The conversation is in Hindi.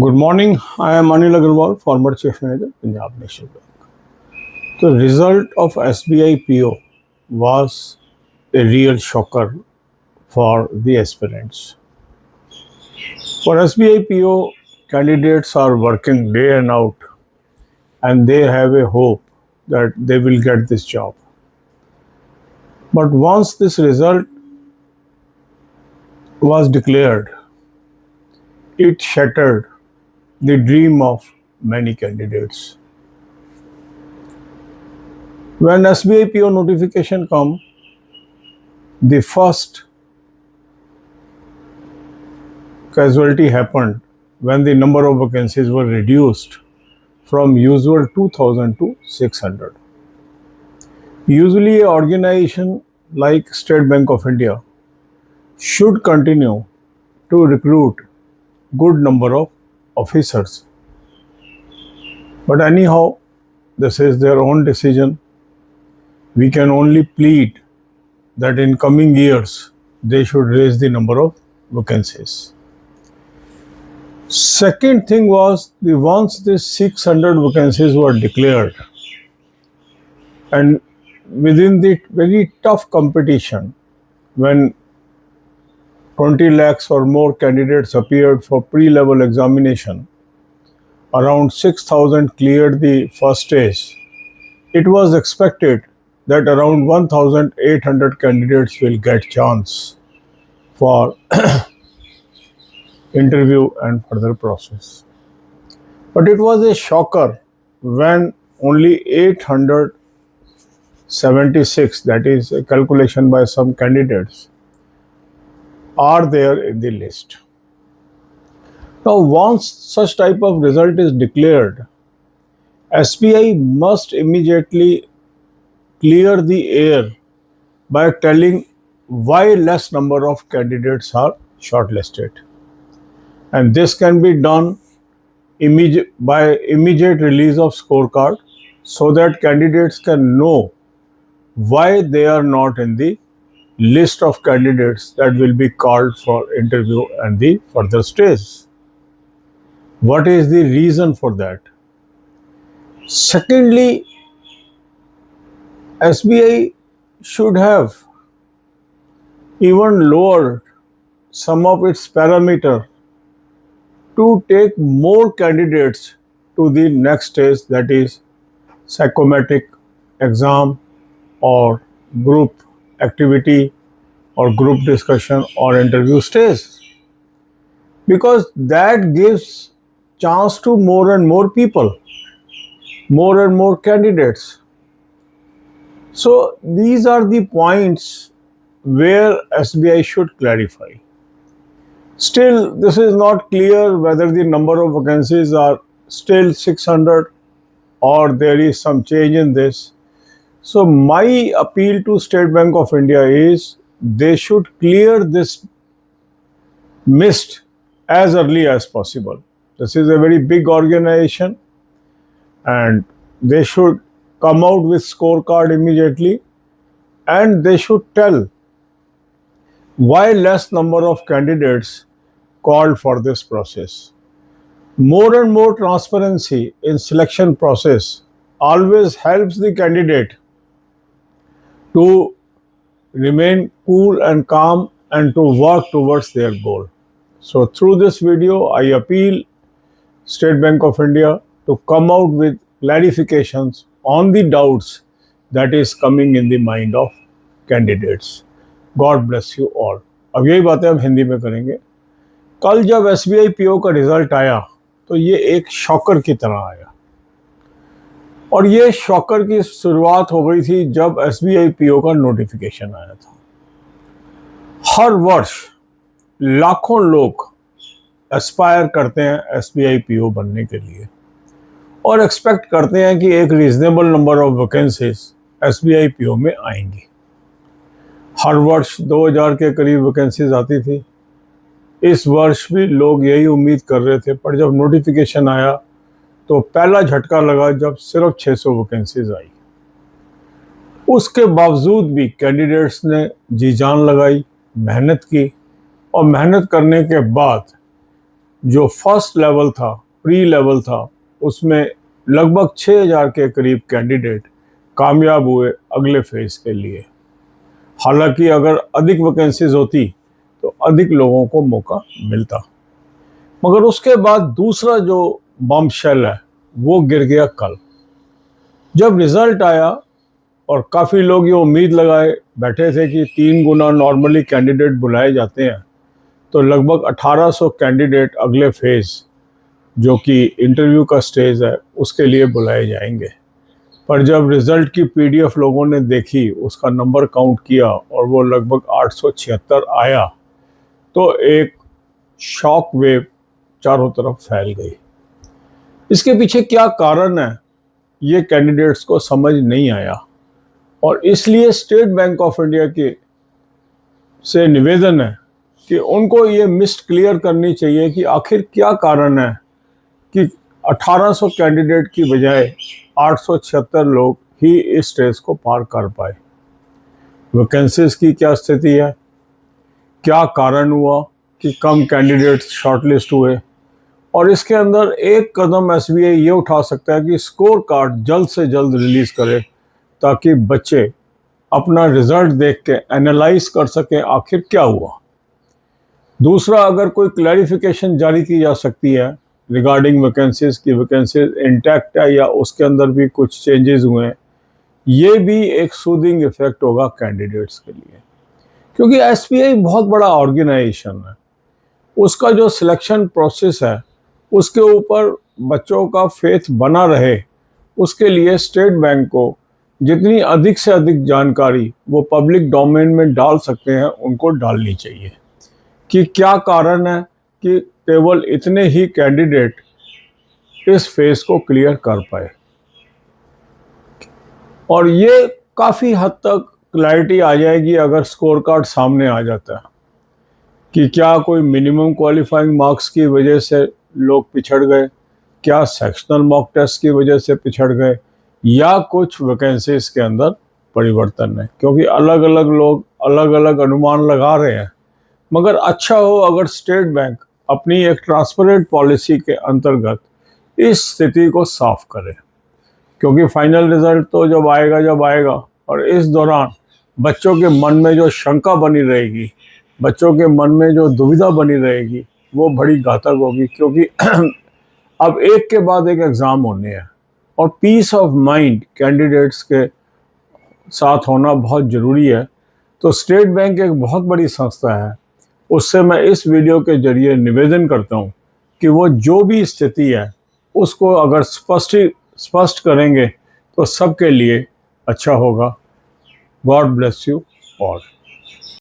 Good morning. I am Anil Agarwal, former Chief Manager, Punjab National Bank. The result of SBI PO was a real shocker for the aspirants. For SBI PO, candidates are working day and out and they have a hope that they will get this job. But once this result was declared, it shattered the dream of many candidates. When SBI PO notification come, the first casualty happened when the number of vacancies were reduced from usual 2000 to 600. Usually, an organization like State Bank of India should continue to recruit good number of officers. But anyhow, this is their own decision. We can only plead that in coming years they should raise the number of vacancies. Second thing was once the 600 vacancies were declared and within the very tough competition when 20 lakhs or more candidates appeared for pre-level examination, around 6,000 cleared the first stage. It was expected that around 1,800 candidates will get chance for interview and further process. But it was a shocker when only 876, that is a calculation by some candidates, are there in the list. Now, once such type of result is declared, SBI must immediately clear the air by telling why less number of candidates are shortlisted. And this can be done by immediate release of scorecard so that candidates can know why they are not in the list of candidates that will be called for interview and the further stage. What is the reason for that? Secondly, SBI should have even lowered some of its parameter to take more candidates to the next stage, that is psychometric exam or group activity or group discussion or interview stage, because that gives chance to more and more people, more and more candidates. So these are the points where SBI should clarify. Still, this is not clear whether the number of vacancies are still 600 or there is some change in this. So my appeal to State Bank of India is they should clear this mist as early as possible. This is a very big organization and they should come out with scorecard immediately and they should tell why less number of candidates called for this process. More and more transparency in selection process always helps the candidate to remain cool and calm and to work towards their goal. So through this video, I appeal State Bank of India to come out with clarifications on the doubts that is coming in the mind of candidates. God bless you all. अब यही बातें हम हिंदी में करेंगे. कल जब SBI PO का रिजल्ट आया तो ये एक शॉकर की तरह आया और ये शॉकर की शुरुआत हो गई थी जब SBI PO का नोटिफिकेशन आया था. हर वर्ष लाखों लोग एस्पायर करते हैं SBI PO बनने के लिए और एक्सपेक्ट करते हैं कि एक reasonable number of vacancies SBI PO में आएंगी. हर वर्ष 2000 के करीब वैकेंसीज आती थी. इस वर्ष भी लोग यही उम्मीद कर रहे थे, पर जब नोटिफिकेशन आया तो पहला झटका लगा जब सिर्फ 600 वैकेंसीज आई. उसके बावजूद भी कैंडिडेट्स ने जी जान लगाई, मेहनत की और मेहनत करने के बाद जो फर्स्ट लेवल था, प्री लेवल था, उसमें लगभग 6000 के करीब कैंडिडेट कामयाब हुए अगले फेज के लिए। हालांकि अगर अधिक वैकेंसीज होती तो अधिक लोगों को मौका मिलता, मगर उसके बाद दूसरा जो बमशेल है वो गिर गया कल, जब रिजल्ट आया और काफ़ी लोग ये उम्मीद लगाए बैठे थे कि 3 गुना नॉर्मली कैंडिडेट बुलाए जाते हैं, तो लगभग 1800 कैंडिडेट अगले फेज़ जो कि इंटरव्यू का स्टेज है उसके लिए बुलाए जाएंगे। पर जब रिज़ल्ट की पीडीएफ लोगों ने देखी, उसका नंबर काउंट किया और वो लगभग 876 आया, तो एक शॉक वेव चारों तरफ फैल गई। इसके पीछे क्या कारण है ये कैंडिडेट्स को समझ नहीं आया, और इसलिए स्टेट बैंक ऑफ इंडिया के से निवेदन है कि उनको ये मिस्ट क्लियर करनी चाहिए कि आखिर क्या कारण है कि 1800 कैंडिडेट की बजाय 876 लोग ही इस स्टेज को पार कर पाए। वैकेंसीज की क्या स्थिति है, क्या कारण हुआ कि कम कैंडिडेट्स शॉर्टलिस्ट हुए, और इसके अंदर एक कदम एसबीआई ये उठा सकता है कि स्कोर कार्ड जल्द से जल्द रिलीज करे ताकि बच्चे अपना रिजल्ट देख के एनालाइज कर सकें आखिर क्या हुआ। दूसरा, अगर कोई क्लैरिफिकेशन जारी की जा सकती है रिगार्डिंग वैकेंसीज की वैकेंसीज इंटैक्ट है या उसके अंदर भी कुछ चेंजेस हुए हैं, ये भी एक सूदिंग इफेक्ट होगा कैंडिडेट्स के लिए। क्योंकि एसबीआई बहुत बड़ा ऑर्गेनाइजेशन है, उसका जो सिलेक्शन प्रोसेस है उसके ऊपर बच्चों का फेथ बना रहे, उसके लिए स्टेट बैंक को जितनी अधिक से अधिक जानकारी वो पब्लिक डोमेन में डाल सकते हैं उनको डालनी चाहिए कि क्या कारण है कि केवल इतने ही कैंडिडेट इस फेज को क्लियर कर पाए। और ये काफ़ी हद तक क्लैरिटी आ जाएगी अगर स्कोर कार्ड सामने आ जाता है कि क्या कोई मिनिमम क्वालिफाइंग मार्क्स की वजह से लोग पिछड़ गए, क्या सेक्शनल मॉक टेस्ट की वजह से पिछड़ गए, या कुछ वैकेंसीज के अंदर परिवर्तन है। क्योंकि अलग अलग लोग अलग अलग अनुमान लगा रहे हैं, मगर अच्छा हो अगर स्टेट बैंक अपनी एक ट्रांसपेरेंट पॉलिसी के अंतर्गत इस स्थिति को साफ करे। क्योंकि फाइनल रिजल्ट तो जब आएगा, और इस दौरान बच्चों के मन में जो शंका बनी रहेगी, बच्चों के मन में जो दुविधा बनी रहेगी, वो बड़ी घातक होगी। क्योंकि अब एक के बाद एक एग्ज़ाम होने हैं और पीस ऑफ माइंड कैंडिडेट्स के साथ होना बहुत ज़रूरी है। तो स्टेट बैंक एक बहुत बड़ी संस्था है, उससे मैं इस वीडियो के जरिए निवेदन करता हूँ कि वो जो भी स्थिति है उसको अगर स्पष्ट करेंगे तो सबके लिए अच्छा होगा। God bless you all.